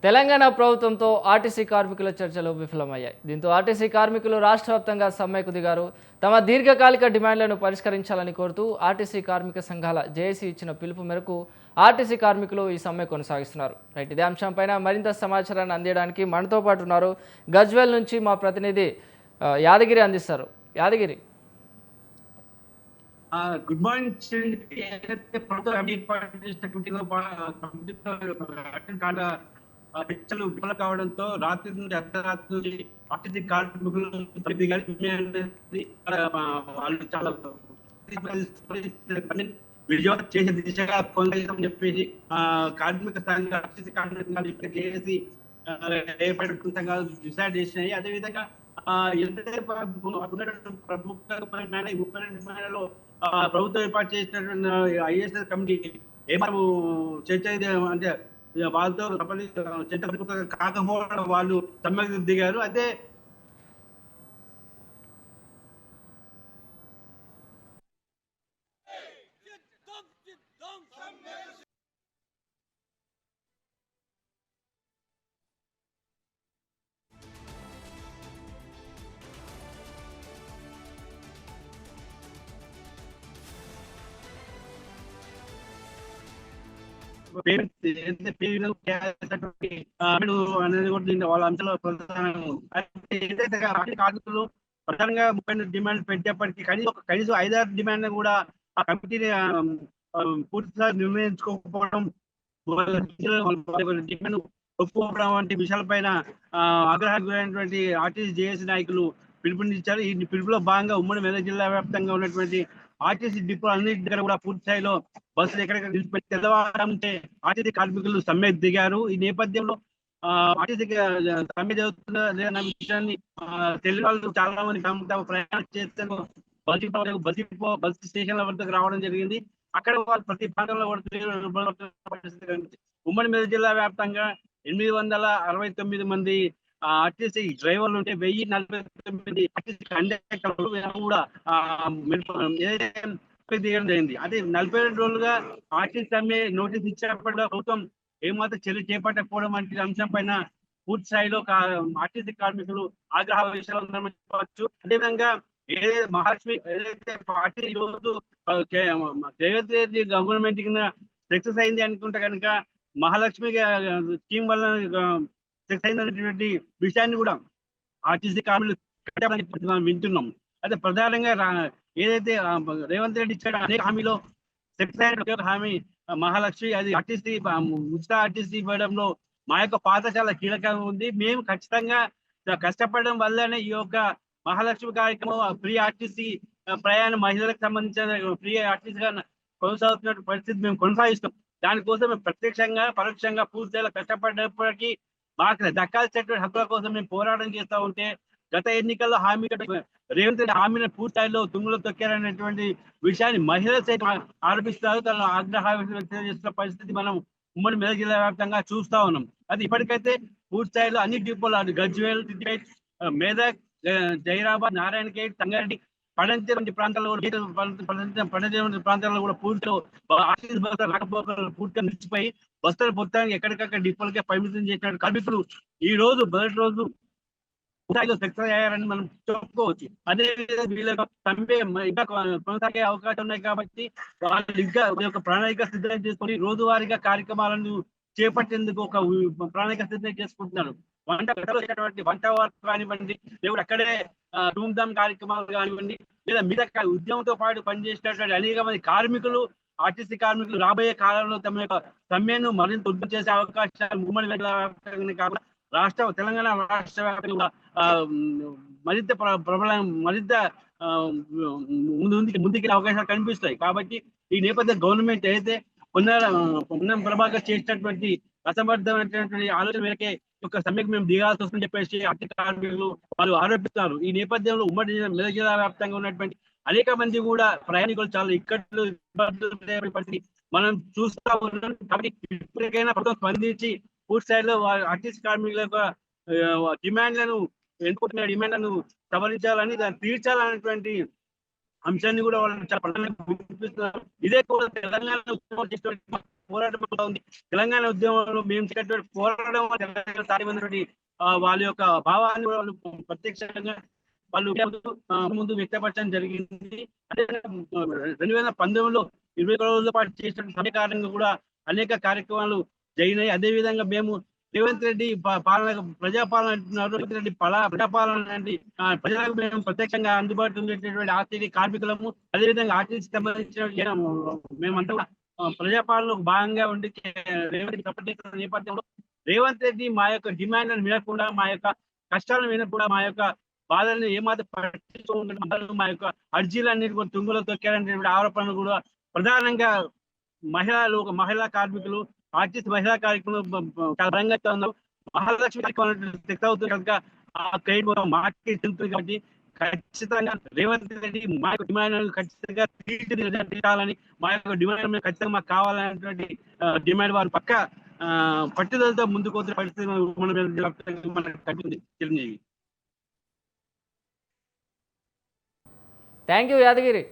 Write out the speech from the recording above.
తెలంగాణ ప్రభుత్వంతో ఆర్టీసీ కార్మికుల చర్చలు విఫలమయ్యాయి. దీంతో ఆర్టీసీ కార్మికులు రాష్ట్ర వ్యాప్తంగా సమ్మెకు దిగారు. తమ దీర్ఘకాలిక డిమాండ్లను పరిష్కరించాలని కోరుతూ ఆర్టీసీ కార్మిక సంఘాల జేఏసీ ఇచ్చిన పిలుపు మేరకు ఆర్టీసీ కార్మికులు ఈ సమ్మె కొనసాగిస్తున్నారు. రైట్, ఇదే అంశంపైన మరింత సమాచారాన్ని అందించడానికి మనతో పాటు ఉన్నారు గజ్వేల్ నుంచి మా ప్రతినిధి యాదగిరి అందిస్తారు. యాదగిరి. Good morning. ఏదైతే ప్రభుత్వం ఏర్పాటు చేసినటువంటి చర్చలు విఫలం కావడంతో రాత్రి నుండి అర్ధరాత్రి నుండి ఆర్టీసీ కార్మికులు వాళ్ళు చాలా విజయవంతం చేసే దిశగా కొనసాగుతామని చెప్పేసి కార్మిక సంఘ ఆర్టీసీ కార్మిక సంఘాలు ఇక్కడ చేసి ఏర్పడిన సంఘాలు డిసైడ్ చేసినాయి. అదేవిధంగా ఎంతసేపు ప్రభుత్వం ఏర్పాటు చేసినటువంటి ఐఎస్ఎస్ కమిటీ ఏమారు చర్చ అంటే వాళ్ళతో చర్చ కాకపోవడం వాళ్ళు సమ్మెకు దిగారు. అదే అనేది కూడా వాళ్ళ అంశాలు ఏదైతే కార్మికులు ప్రధానంగా 30 డిమాండ్ పెట్టేప్పటికీ కనీసం 5-6 డిమాండ్ కూడా ఆ కమిటీని పూర్తిగా నిర్ణయించుకోకపోవడం, డిమాండ్ ఒప్పుకోవడం వంటి విషయాలపైన ఆగ్రహానికి గురైనటువంటి ఆర్టీసీ జేఏసీ నాయకులు పిలుపునిచ్చారు. ఈ పిలుపులో భాగంగా ఉమ్మడి మెదక్ జిల్లా వ్యాప్తంగా ఉన్నటువంటి ఆర్టీసీ డిపో అన్నిటి దగ్గర కూడా పూర్తి స్థాయిలో బస్సులు ఎక్కడెక్కడ నిలిచిపెట్టి తెల్లవారం ఆర్టీసీ కార్మికులు సమ్మె దిగారు. ఈ నేపథ్యంలో ఆర్టీసీ సమ్మె జరుగుతున్న లేదన్న విషయాన్ని తెలియని వాళ్ళు చాలా మంది తమ ప్రయాణం చేస్తూ బస్ స్టేషన్ల వద్దకు రావడం జరిగింది. అక్కడ వాళ్ళు ప్రతి ప్రాంతంలో ఉమ్మడి మెదక్ జిల్లా వ్యాప్తంగా 869 మంది ఆర్టీసీ డ్రైవర్లు ఉంటే 1049 ఆర్టీసీ కండక్టర్లు కూడా దిగడం జరిగింది. అదే 42 రోజులుగా ఆర్టీసీ సమ్మె నోటీస్ ఇచ్చినప్పటిలో ప్రభుత్వం ఏమాత్రం చర్య చేపట్టకపోవడం వంటి అంశం పైన పూర్తి స్థాయిలో ఆర్టీసీ కార్మికులు ఆగ్రహ విషయాలు ఉన్నారని చెప్పవచ్చు. అదేవిధంగా మహాలక్ష్మి ఏదైతే పార్టీ ఈ రోజు రేవంత్ రెడ్డి గవర్నమెంట్ కింద సక్సెస్ అయింది అనుకుంటే కనుక మహాలక్ష్మి స్కీమ్ వల్ల సక్సెస్ అయినటువంటి విషయాన్ని కూడా ఆర్టీసీ కార్మికులు వింటున్నాం. అయితే ప్రధానంగా ఏదైతే రేవంత్ రెడ్డి ఇచ్చాడు అనేక హామీలో సక్సెస్ అయిన హామీ మహాలక్ష్మి, అది ఆర్టీసీ ఉచిత ఆర్టీసీ ఇవ్వడంలో మా యొక్క పాత్ర చాలా కీలకంగా ఉంది. మేము ఖచ్చితంగా కష్టపడడం వల్లనే ఈ యొక్క మహాలక్ష్మి కార్యక్రమం ఫ్రీ ఆర్టీసీ ప్రయాణం మహిళలకు సంబంధించిన ఫ్రీ ఆర్టీసీగా కొనసాగుతున్న పరిస్థితి మేము కొనసాగిస్తాం. దానికోసం మేము ప్రత్యక్షంగా పరోక్షంగా పూర్తిగా కష్టపడినప్పటికీ మాకు దక్కాల్సినటువంటి హక్కుల కోసం మేము పోరాటం చేస్తూ ఉంటే గత ఎన్నికల్లో రేవంత్ రెడ్డి హామీని పూర్తి స్థాయిలో తుంగులో తొక్కారనేటువంటి విషయాన్ని మహిళలు సైతం ఆరోపిస్తారు. తన ఆగ్రహ వ్యక్తం చేస్తున్న పరిస్థితి మనం ఉమ్మడి మెదక్ జిల్లా వ్యాప్తంగా చూస్తా ఉన్నాం. అది ఇప్పటికైతే పూర్తి స్థాయిలో అన్ని డిపోలు గజ్వేల్, మెదక్, జైరాబాద్, నారాయణఖేడ్, సంగారెడ్డి, పడంతి వంటి ప్రాంతాల్లో ప్రాంతాల్లో కూడా పూర్తిగా ఆర్టీసీ బస్సులు రాకపోకలు పూర్తిగా నిలిచిపోయి బస్సులు మొత్తానికి ఎక్కడికక్కడ డిపోలకే పరిమితం చేసిన కార్మికులు ఈ రోజు మొదటి రోజు సక్సెస్ అయ్యారని మనం చెప్పుకోవచ్చు. అదే విధంగా వీళ్ళ సమ్మె ఇంకా కొనసాగే అవకాశం ఉన్నాయి కాబట్టి వాళ్ళు ఇంకా ఒక ప్రణాళిక సిద్ధం చేసుకొని రోజువారీగా కార్యక్రమాలను చేపట్టేందుకు ఒక ప్రణాళిక సిద్ధం చేసుకుంటున్నారు. వంట వర్క్ కానివ్వండి, దేవుడు అక్కడే ధూమ్ధామ్ కార్యక్రమాలు కానివ్వండి, లేదా మిగతా ఉద్యమంతో పాటు పనిచేసినటువంటి అనేక మంది కార్మికులు ఆర్టీసీ కార్మికులు రాబోయే కాలంలో తమ యొక్క సమ్మెను మరింత ఉద్ధృతం చేసే అవకాశాలు ఉమ్మడి కాకుండా తెలంగాణ రాష్ట్ర వ్యాప్తంగా మరింత ప్రబలం మరింత ముందుకి అవకాశాలు కనిపిస్తాయి. కాబట్టి ఈ నేపథ్యం గవర్నమెంట్ అయితే పొన్నం ప్రభాకర్ చేసినటువంటి అసమర్థమైనటువంటి ఆలోచన మేరకే ఒక సమ్మెకు మేము దిగాల్సి వస్తుందని చెప్పేసి ఆర్టీసీ కార్మికులు వాళ్ళు ఆరోపిస్తున్నారు. ఈ నేపథ్యంలో ఉమ్మడి మెదక్ జిల్లా వ్యాప్తంగా ఉన్నటువంటి అనేక మంది కూడా ప్రయాణికులు చాలా ఇక్కట్లు పరిస్థితి మనం చూస్తా ఉన్నాం. కాబట్టి ఇప్పటికైనా ప్రభుత్వం స్పందించి పూర్తి స్థాయిలో ఆర్టీసీ కార్మికుల యొక్క డిమాండ్లను ఎన్నుకుంటున్న డిమాండ్లను సవరించాలని దాన్ని తీర్చాలనేటువంటి అంశాన్ని కూడా వాళ్ళు చాలా ప్రధానంగా ఇదే కూడా తెలంగాణ పోరాటం కూడా ఉంది. తెలంగాణ ఉద్యమంలో మేము చేసినటువంటి పోరాటం వల్ల తెలంగాణ సాధ్యమైనటువంటి వాళ్ళ యొక్క భావాన్ని కూడా వాళ్ళు ప్రత్యక్షంగా వాళ్ళు ముందు వ్యక్తపరచడం జరిగింది. అదే 2019లో 20 రోజుల పాటు చేసిన సమ్మె కారణంగా కూడా అనేక కార్యక్రమాలు జరిగినాయి. అదే విధంగా మేము రేవంత్ రెడ్డి పాలన ప్రజాపాలన అంటున్నారు. రేవంత్ రెడ్డి ప్రజాపాలన అంటే ప్రజలకు మేము ప్రత్యక్షంగా అందుబాటులో ఉండేటటువంటి ఆర్టీసీ కార్మికులము, అదేవిధంగా ఆర్టీసీ సంబంధించిన మేమంతా కూడా ప్రజాపాలనలో భాగంగా ఉండి రేవంత్ రెడ్డి సపోర్ట్ చేస్తున్న నేపథ్యంలో రేవంత్ రెడ్డి మా యొక్క డిమాండ్లను వినకుండా, మా యొక్క కష్టాలను వినకుండా, మా యొక్క బాధల్ని ఏమాత్రం పట్టించుకోకుండా మా యొక్క అర్జీలన్నిటి కూడా తుంగలో తొక్కారనేటువంటి ఆరోపణలు కూడా ప్రధానంగా మహిళా కార్మికులు, ఆర్టీసీ మహిళా కార్మికులు చాలా బలంగా ఉన్నారు. మహాలక్ష్మి శక్తి అవుతుంది కనుక ఆ క్రెడిట్ మొత్తం మాకే చెందుతుంది. కాబట్టి ఖచ్చితంగా రేవంత్ రెడ్డి మా యొక్క డిమాండ్ ఖచ్చితంగా తీర్చాలని, మా యొక్క డిమాండ్ ఖచ్చితంగా మాకు కావాలనేటువంటి డిమాండ్ వారు పక్క పట్టుదలతో ముందుకు వస్తున్న పరిస్థితి మనకు కనిపిస్తుంది. చిరంజీవి. Thank you Yadagiri.